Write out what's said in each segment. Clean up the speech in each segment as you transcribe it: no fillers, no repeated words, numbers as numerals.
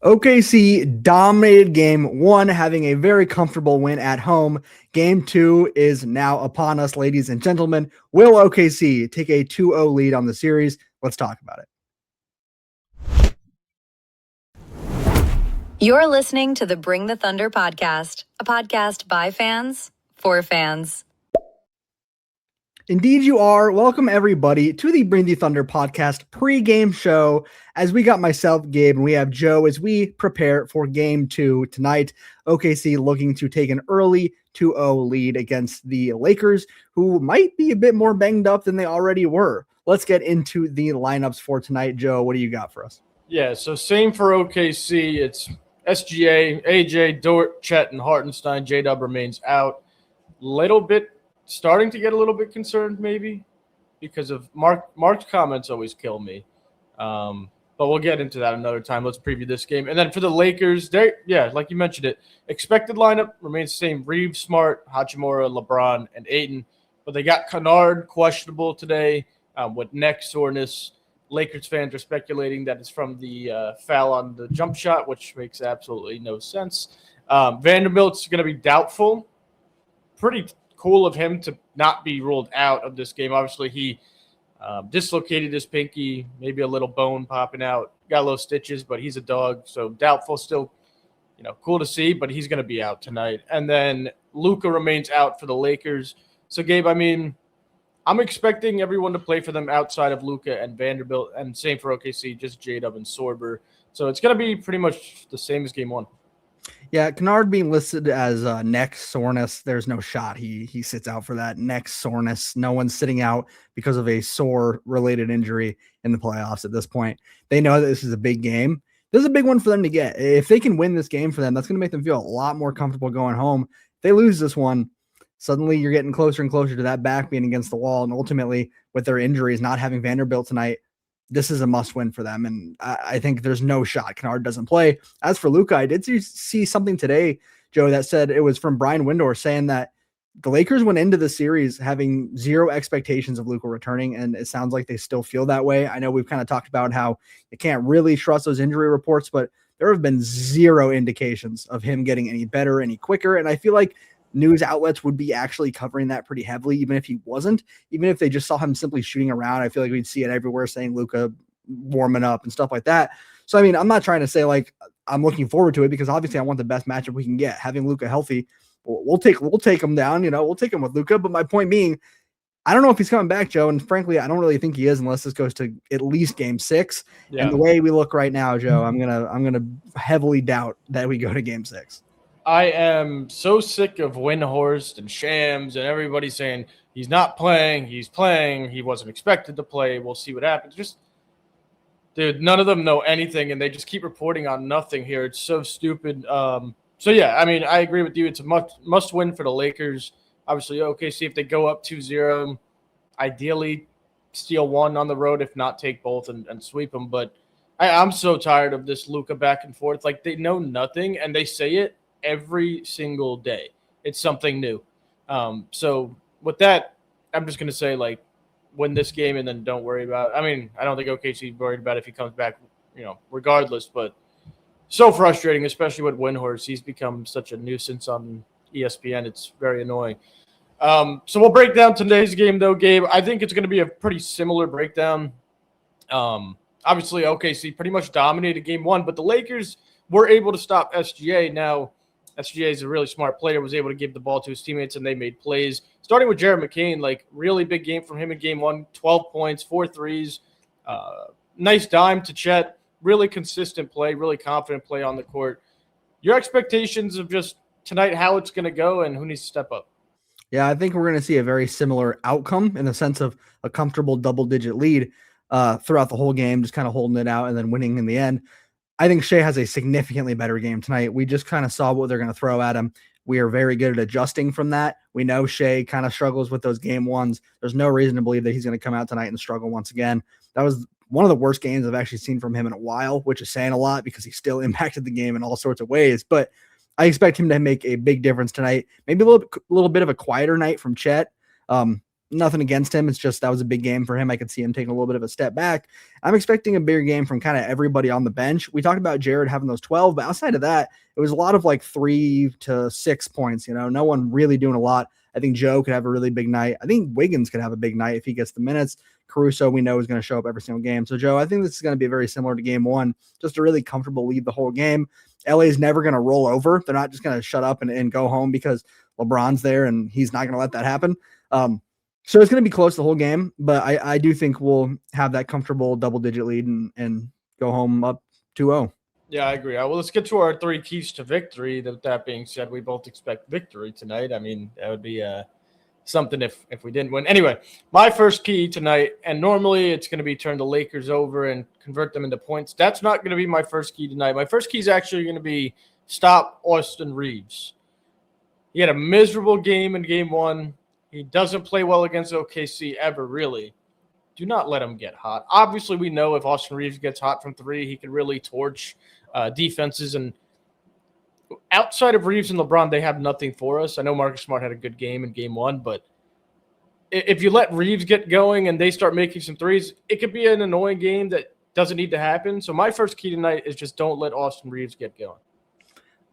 OKC dominated game one, having a very comfortable win at home. Game two is now upon us, ladies and gentlemen. Will OKC take a 2-0 lead on the series? Let's talk about it. You're listening to the Bring the Thunder podcast, a podcast by fans for fans. Indeed you are. Welcome everybody to the Bring the Thunder podcast pregame show. As we got myself, Gabe, and we have Joe as we prepare for game two tonight. OKC looking to take an early 2-0 lead against the Lakers, who might be a bit more banged up than they already were. Let's get into the lineups for tonight. Joe, what do you got for us? Yeah, so same for OKC. It's SGA, AJ, Dort, Chet, and Hartenstein. J-Dub remains out. Starting to get a little bit concerned maybe because of Mark's comments always kill me. But we'll get into that another time. Let's preview this game. And then for the Lakers, like you mentioned it, expected lineup remains the same. Reeves, Smart, Hachimura, LeBron, and Ayton. But they got Kennard questionable today with neck soreness. Lakers fans are speculating that it's from the foul on the jump shot, which makes absolutely no sense. Vanderbilt's going to be doubtful. Pretty cool of him to not be ruled out of this game. Obviously, he dislocated his pinky, maybe a little bone popping out, got little stitches, but he's a dog, so doubtful. Still, cool to see, but he's going to be out tonight. And then Luka remains out for the Lakers. So, Gabe, I'm expecting everyone to play for them outside of Luka and Vanderbilt, and same for OKC, just J-Dub and Sorber. So it's going to be pretty much the same as game one. Yeah, Kennard being listed as neck soreness, there's no shot he sits out for that neck soreness. No one's sitting out because of a sore-related injury in the playoffs at this point. They know that this is a big game. This is a big one for them to get. If they can win this game for them, that's going to make them feel a lot more comfortable going home. If they lose this one, suddenly you're getting closer and closer to that back being against the wall, and ultimately, with their injuries, not having Vanderbilt tonight, this is a must-win for them, and I think there's no shot Kennard doesn't play. As for Luka, I did see something today, Joe, that said it was from Brian Windor saying that the Lakers went into the series having zero expectations of Luka returning, and it sounds like they still feel that way. I know we've kind of talked about how you can't really trust those injury reports, but there have been zero indications of him getting any better, any quicker, and I feel like news outlets would be actually covering that pretty heavily, even if he wasn't, even if they just saw him simply shooting around. I feel like we'd see it everywhere saying Luka warming up and stuff like that. So, I'm not trying to say like I'm looking forward to it because obviously I want the best matchup we can get. Having Luka healthy, we'll take him down, we'll take him with Luka. But my point being, I don't know if he's coming back, Joe. And frankly, I don't really think he is unless this goes to at least game 6. Yeah. And the way we look right now, Joe, I'm gonna heavily doubt that we go to game 6. I am so sick of Windhorst and Shams and everybody saying he's not playing, he's playing, he wasn't expected to play, we'll see what happens. Just, dude, none of them know anything, and they just keep reporting on nothing here. It's so stupid. I agree with you. It's a must win for the Lakers. Obviously, OKC, if they go up 2-0, ideally steal one on the road, if not take both and sweep them. But I'm so tired of this Luka back and forth. Like, they know nothing, and they say it every single day. It's something new. So with that, I'm just going to say, like, win this game and then don't worry about it. I don't think OKC is worried about if he comes back, regardless. But so frustrating, especially with Windhorst. He's become such a nuisance on ESPN. It's very annoying. So we'll break down today's game, though, Gabe. I think it's going to be a pretty similar breakdown. Obviously, OKC pretty much dominated game one, but the Lakers were able to stop SGA. Now, SGA is a really smart player, was able to give the ball to his teammates, and they made plays. Starting with Jared McCain, like, really big game from him in game one, 12 points, 4 threes, nice dime to Chet, really consistent play, really confident play on the court. Your expectations of just tonight, how it's going to go and who needs to step up? Yeah, I think we're going to see a very similar outcome in the sense of a comfortable double-digit lead throughout the whole game, just kind of holding it out and then winning in the end. I think Shai has a significantly better game tonight. We just kind of saw what they're going to throw at him. We are very good at adjusting from that. We know Shai kind of struggles with those game ones. There's no reason to believe that he's going to come out tonight and struggle once again. That was one of the worst games I've actually seen from him in a while, which is saying a lot because he still impacted the game in all sorts of ways. But I expect him to make a big difference tonight. Maybe a little bit of a quieter night from Chet. Nothing against him. It's just that was a big game for him. I could see him taking a little bit of a step back. I'm expecting a bigger game from kind of everybody on the bench. We talked about Jared having those 12, but outside of that, it was a lot of like 3 to 6 points. No one really doing a lot. I think Joe could have a really big night. I think Wiggins could have a big night if he gets the minutes. Caruso, we know, is going to show up every single game. So, Joe, I think this is going to be very similar to game one, just a really comfortable lead the whole game. LA is never going to roll over. They're not just going to shut up and go home because LeBron's there and he's not going to let that happen. So it's going to be close the whole game, but I do think we'll have that comfortable double-digit lead and go home up 2-0. Yeah, I agree. Well, let's get to our 3 keys to victory. That being said, we both expect victory tonight. I mean, that would be something if we didn't win. Anyway, my first key tonight, and normally it's going to be turn the Lakers over and convert them into points. That's not going to be my first key tonight. My first key is actually going to be stop Austin Reeves. He had a miserable game in game one. He doesn't play well against OKC ever, really. Do not let him get hot. Obviously, we know if Austin Reeves gets hot from 3, he can really torch defenses. And outside of Reeves and LeBron, they have nothing for us. I know Marcus Smart had a good game in game one, but if you let Reeves get going and they start making some threes, it could be an annoying game that doesn't need to happen. So my first key tonight is just don't let Austin Reeves get going.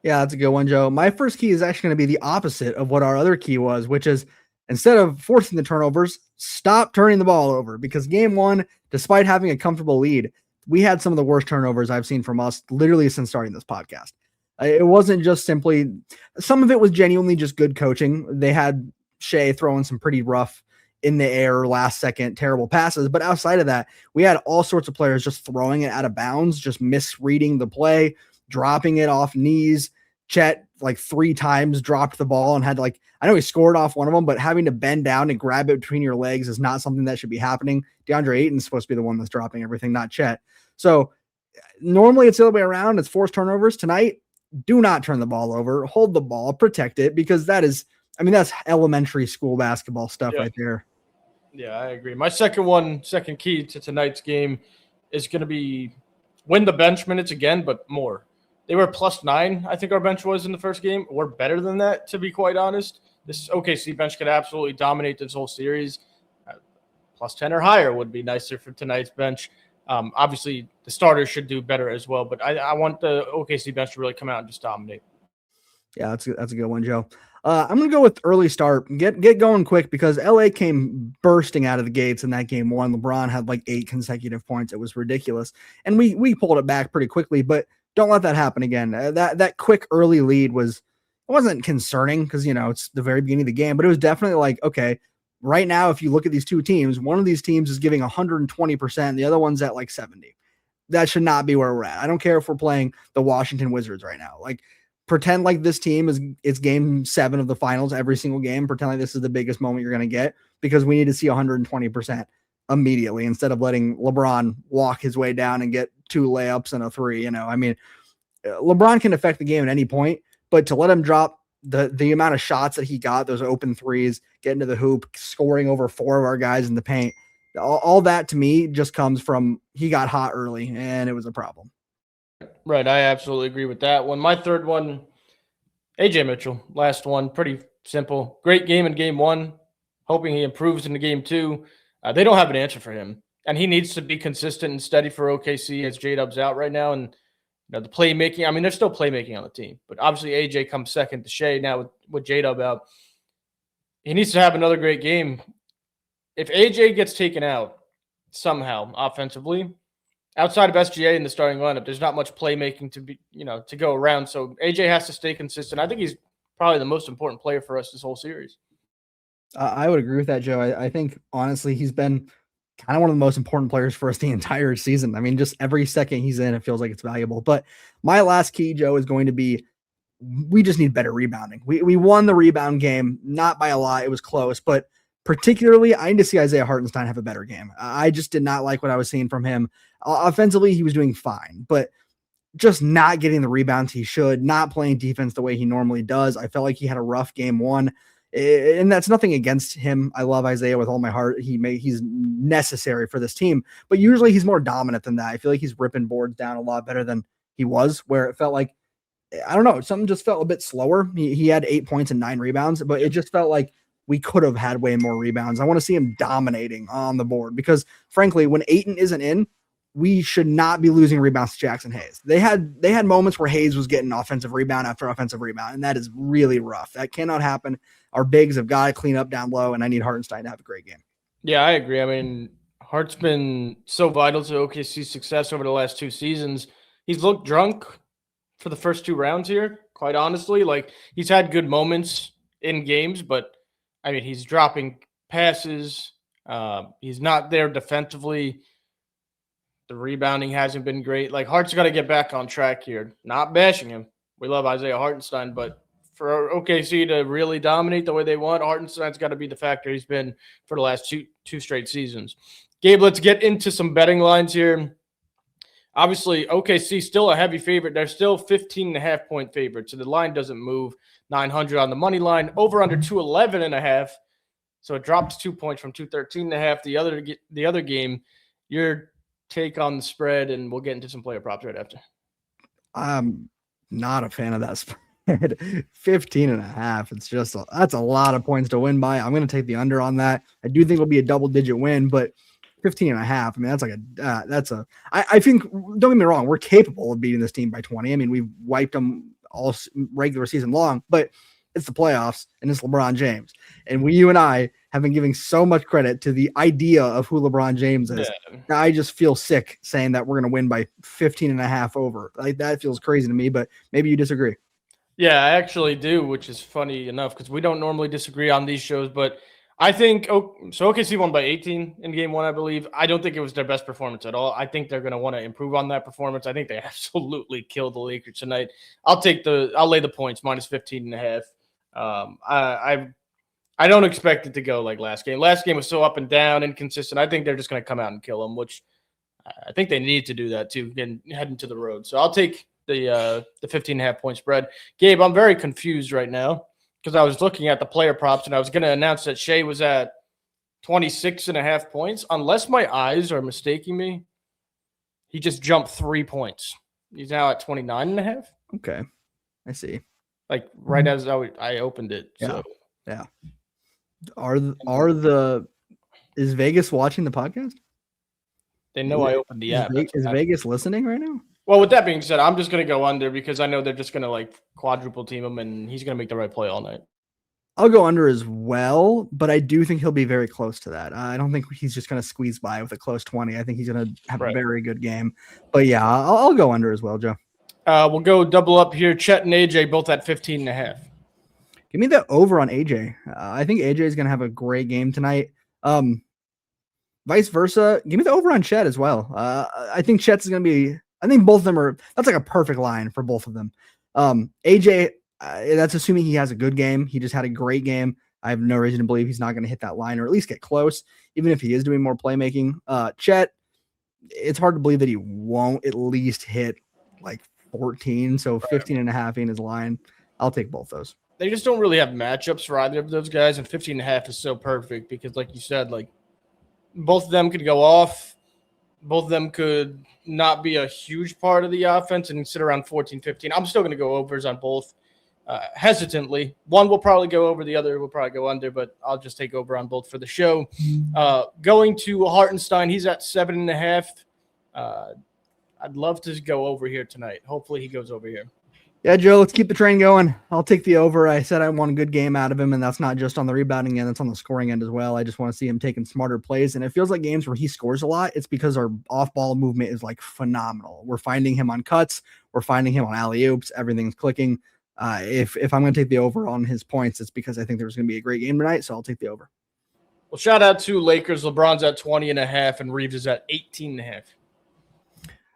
Yeah, that's a good one, Joe. My first key is actually going to be the opposite of what our other key was, which is instead of forcing the turnovers, stop turning the ball over, because game one, despite having a comfortable lead, we had some of the worst turnovers I've seen from us literally since starting this podcast. It wasn't just simply, some of it was genuinely just good coaching. They had Shai throwing some pretty rough in the air, last second, terrible passes. But outside of that, we had all sorts of players just throwing it out of bounds, just misreading the play, dropping it off knees. Chet like 3 times dropped the ball and had like, I know he scored off one of them, but having to bend down and grab it between your legs is not something that should be happening. DeAndre Ayton's supposed to be the one that's dropping everything, not Chet. So normally it's the other way around. It's forced turnovers. Tonight, do not turn the ball over, hold the ball, protect it, because that is, I mean, that's elementary school basketball stuff right there. Yeah, I agree. My second key to tonight's game is going to be win the bench minutes again, but more. They were +9, I think our bench was in the first game. We're better than that, to be quite honest. This OKC bench could absolutely dominate this whole series. +10 or higher would be nicer for tonight's bench. Obviously, the starters should do better as well, but I want the OKC bench to really come out and just dominate. Yeah, that's a good one, Joe. I'm going to go with early start. Get going quick, because LA came bursting out of the gates in that game one. LeBron had like 8 consecutive points. It was ridiculous. And we pulled it back pretty quickly, but don't let that happen again. That quick early lead wasn't concerning because, it's the very beginning of the game, but it was definitely like, okay, right now, if you look at these two teams, one of these teams is giving 120%. The other one's at like 70. That should not be where we're at. I don't care if we're playing the Washington Wizards right now. Like, pretend like this team it's game 7 of the finals every single game. Pretend like this is the biggest moment you're going to get, because we need to see 120% immediately instead of letting LeBron walk his way down and get 2 layups and a 3. I mean, LeBron can affect the game at any point, but to let him drop the amount of shots that he got, those open threes, getting to the hoop, scoring over 4 of our guys in the paint, all that to me just comes from he got hot early and it was a problem. Right. I absolutely agree with that one. My third one, AJ Mitchell, last one, pretty simple. Great game in game one. Hoping he improves into game 2. They don't have an answer for him, and he needs to be consistent and steady for OKC as J-Dub's out right now. And the playmaking, I mean, there's still playmaking on the team, but obviously AJ comes second to Shai now with J-Dub out. He needs to have another great game. If AJ gets taken out somehow offensively, outside of SGA in the starting lineup, there's not much playmaking to go around. So AJ has to stay consistent. I think he's probably the most important player for us this whole series. I would agree with that, Joe. I think, honestly, he's been kind of one of the most important players for us the entire season. I mean, just every second he's in, it feels like it's valuable. But my last key, Joe, is going to be we just need better rebounding. We won the rebound game, not by a lot. It was close, but particularly I need to see Isaiah Hartenstein have a better game. I just did not like what I was seeing from him. Offensively, he was doing fine, but just not getting the rebounds he should, not playing defense the way he normally does. I felt like he had a rough game one. And that's nothing against him. I love Isaiah with all my heart. He's necessary for this team, but usually he's more dominant than that. I feel like he's ripping boards down a lot better than he was, where it felt like, I don't know, something just felt a bit slower. He had 8 points and 9 rebounds, but it just felt like we could have had way more rebounds. I want to see him dominating on the board because, frankly, when Ayton isn't in, we should not be losing rebounds to Jackson Hayes. They had moments where Hayes was getting offensive rebound after offensive rebound, and that is really rough. That cannot happen. Our bigs have got to clean up down low, and I need Hartenstein to have a great game. Yeah, I agree. I mean, Hart's been so vital to OKC's success over the last 2 seasons. He's looked drunk for the first 2 rounds here, quite honestly. Like, he's had good moments in games, but, I mean, he's dropping passes. He's not there defensively. The rebounding hasn't been great. Like, Hart's got to get back on track here. Not bashing him. We love Isaiah Hartenstein, but for OKC to really dominate the way they want, Hartenstein's got to be the factor he's been for the last two straight seasons. Gabe, let's get into some betting lines here. Obviously, OKC still a heavy favorite. They're still 15.5-point favorites, so the line doesn't move. 900 on the money line. Over under 211.5. So it dropped 2 points from 213.5. The other game, your take on the spread, and we'll get into some player props right after. I'm not a fan of that spread. 15.5. It's just that's a lot of points to win by. I'm going to take the under on that. I do think it'll be a double-digit win, but 15.5. I mean, that's like I think, don't get me wrong, we're capable of beating this team by 20. I mean, we've wiped them all regular season long, but it's the playoffs and it's LeBron James. And you and I have been giving so much credit to the idea of who LeBron James is. Yeah. I just feel sick saying that we're going to win by 15.5 over. Like, that feels crazy to me, but maybe you disagree. Yeah, I actually do, which is funny enough because we don't normally disagree on these shows, but I think OKC won by 18 in game 1, I believe. I don't think it was their best performance at all. I think they're going to want to improve on that performance. I think they absolutely killed the Lakers tonight. I'll lay the points minus 15.5. I don't expect it to go like last game. Last game was so up and down, inconsistent. I think they're just going to come out and kill them, which I think they need to do that too, heading to the road. So I'll take the 15.5-point spread. Gabe, I'm very confused right now because I was looking at the player props and I was going to announce that Shai was at 26.5 points. Unless my eyes are mistaking me, he just jumped 3 points. He's now at 29.5. Okay, I see. Like right as I opened it. Yeah. So yeah. Is Vegas watching the podcast? They know I opened the app. Is Vegas listening right now? Well, with that being said, I'm just going to go under because I know they're just going to like quadruple team him and he's going to make the right play all night. I'll go under as well, but I do think he'll be very close to that. I don't think he's just going to squeeze by with a close 20. I think he's going to have a very good game. But yeah, I'll go under as well, Joe. We'll go double up here. Chet and AJ both at 15.5. Give me the over on AJ. I think AJ is going to have a great game tonight. Vice versa, give me the over on Chet as well. I think Chet's is going to be. I think both of them are. That's like a perfect line for both of them. AJ, that's assuming he has a good game. He just had a great game. I have no reason to believe he's not going to hit that line or at least get close, even if he is doing more playmaking. Chet, it's hard to believe that he won't at least hit like 14. So 15.5 in his line. I'll take both those. They just don't really have matchups for either of those guys, and 15.5 is so perfect because, like you said, like both of them could go off. Both of them could not be a huge part of the offense and sit around 14, 15. I'm still going to go overs on both hesitantly. One will probably go over, the other will probably go under, but I'll just take over on both for the show. Going to Hartenstein, he's at 7.5. I'd love to go over here tonight. Hopefully he goes over here. Yeah, Joe, let's keep the train going. I'll take the over. I said I want a good game out of him, and that's not just on the rebounding end. That's on the scoring end as well. I just want to see him taking smarter plays, and it feels like games where he scores a lot, it's because our off-ball movement is, like, phenomenal. We're finding him on cuts. We're finding him on alley-oops. Everything's clicking. If I'm going to take the over on his points, it's because I think there's going to be a great game tonight, so I'll take the over. Well, shout out to Lakers. LeBron's at 20.5, and Reeves is at 18.5.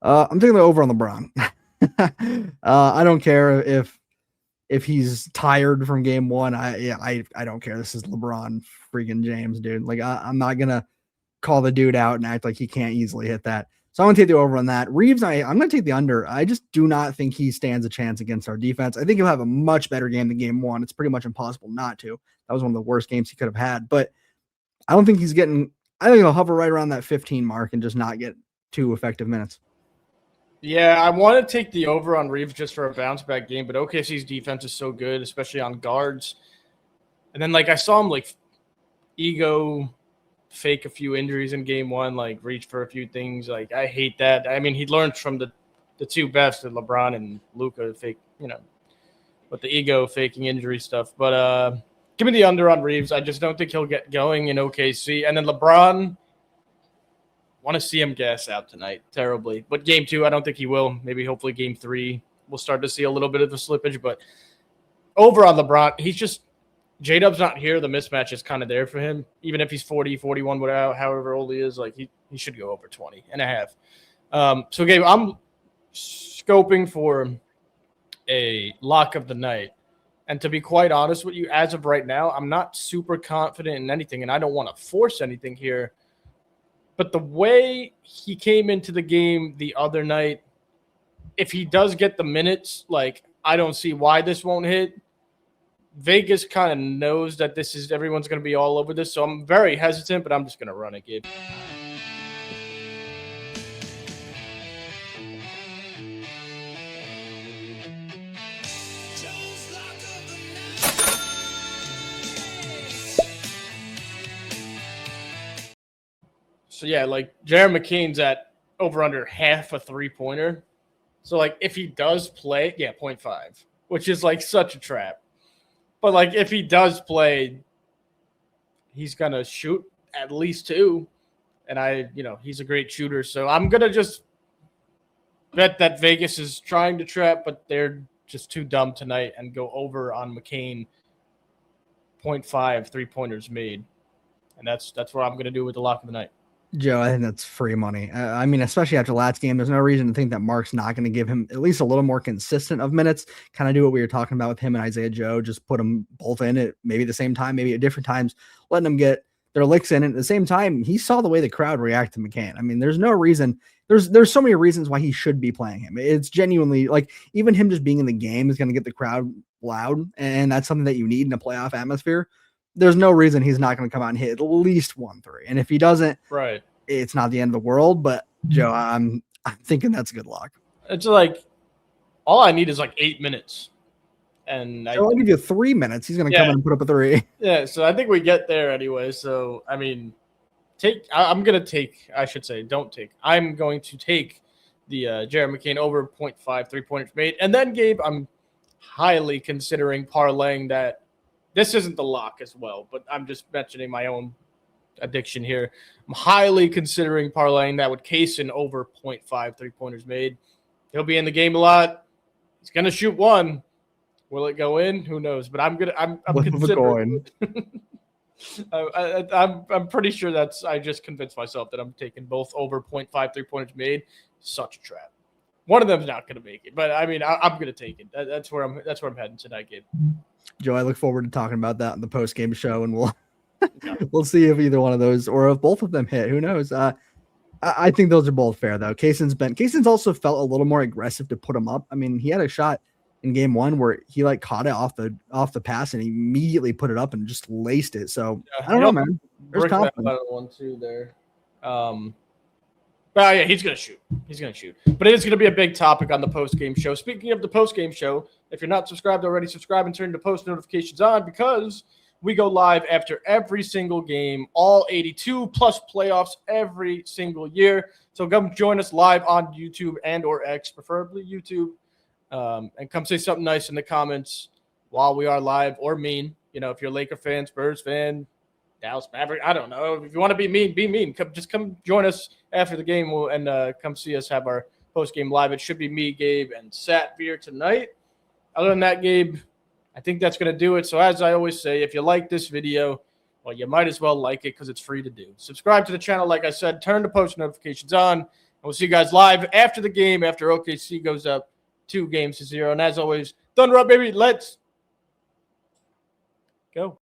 I'm taking the over on LeBron. I don't care if he's tired from game 1. I don't care. This is LeBron freaking James, dude. Like I'm not gonna call the dude out and act like he can't easily hit that. So I'm gonna take the over on that. Reeves, I'm gonna take the under. I just do not think he stands a chance against our defense. I think he'll have a much better game than game 1. It's pretty much impossible not to. That was one of the worst games he could have had. But I don't think he's getting. I think he'll hover right around that 15 mark and just not get 2 effective minutes. Yeah, I want to take the over on Reeves just for a bounce-back game, but OKC's defense is so good, especially on guards. And then, like, I saw him, like, ego fake a few injuries in game one, like, reach for a few things. Like, I hate that. I mean, he learned from the two best, LeBron and Luka, fake, with the ego faking injury stuff. But give me the under on Reeves. I just don't think he'll get going in OKC. And then LeBron, want to see him gas out tonight terribly. But game 2, I don't think he will. Maybe hopefully game 3, we'll start to see a little bit of a slippage. But over on LeBron, he's just – J-Dub's not here. The mismatch is kind of there for him. Even if he's 40, 41, whatever, however old he is, like he should go over 20 and a half. So, Gabe, I'm scoping for a lock of the night. And to be quite honest with you, as of right now, I'm not super confident in anything, and I don't want to force anything here. But the way he came into the game the other night, if he does get the minutes, like, I don't see why this won't hit. Vegas kind of knows that everyone's going to be all over this, so I'm very hesitant, but I'm just going to run it, Gabe. So, yeah, like, Jared McCain's at over under half a three-pointer. So, like, if he does play, 0.5, which is, like, such a trap. But, like, if he does play, he's going to shoot at least 2. And he's a great shooter. So I'm going to just bet that Vegas is trying to trap, but they're just too dumb tonight and go over on McCain. 0.5 three-pointers made. And that's what I'm going to do with the lock of the night. Joe, I think that's free money. I mean, especially after last game, there's no reason to think that Mark's not going to give him at least a little more consistent of minutes. Kind of do what we were talking about with him and Isaiah Joe. Just put them both in at maybe the same time, maybe at different times, letting them get their licks in. And at the same time, he saw the way the crowd reacted to McCann. I mean, there's no reason. There's so many reasons why he should be playing him. It's genuinely like even him just being in the game is going to get the crowd loud, and that's something that you need in a playoff atmosphere. There's no reason he's not going to come out and hit at least 1-3. And if he doesn't, right, it's not the end of the world. But Joe, I'm thinking that's a good lock. It's like all I need is like 8 minutes, and I'll give you 3 minutes. He's going to come in and put up a 3. Yeah, so I think we get there anyway. So I mean, I'm going to take. I should say, don't take. I'm going to take the Jared McCain over 0.5 3-pointers made, and then Gabe, I'm highly considering parlaying that. This isn't the lock as well, but I'm just mentioning my own addiction here. I'm highly considering parlaying that with Kaysen over 0.5 3-pointers made. He'll be in the game a lot. He's gonna shoot 1. Will it go in? Who knows? But I'm considering. I'm pretty sure I just convinced myself that I'm taking both over 0.5 3-pointers made. Such a trap. One of them's not gonna make it, but I mean I'm gonna take it. That's where I'm heading tonight, Gabe. Joe, I look forward to talking about that in the post-game show, and we'll see if either one of those or if both of them hit. Who knows? I think those are both fair, though. Kaysen's also felt a little more aggressive to put him up. I mean, he had a shot in game 1 where he like caught it off the pass and he immediately put it up and just laced it. So I don't know, man. There's confidence. One too there. But yeah, he's gonna shoot. But it is gonna be a big topic on the post-game show. Speaking of the post-game show, if you're not subscribed already, subscribe and turn the post notifications on because we go live after every single game, all 82 plus playoffs every single year. So come join us live on YouTube and or X, preferably YouTube, and come say something nice in the comments while we are live or mean. If you're a Laker fan, Spurs fan, Dallas Maverick, I don't know. If you want to be mean, be mean. Come join us after the game and come see us have our post-game live. It should be me, Gabe, and Satvir tonight. Other than that, Gabe, I think that's going to do it. So as I always say, if you like this video, well, you might as well like it because it's free to do. Subscribe to the channel, like I said. Turn the post notifications on. And we'll see you guys live after the game, after OKC goes up 2-0. And as always, Thunder up, baby. Let's go.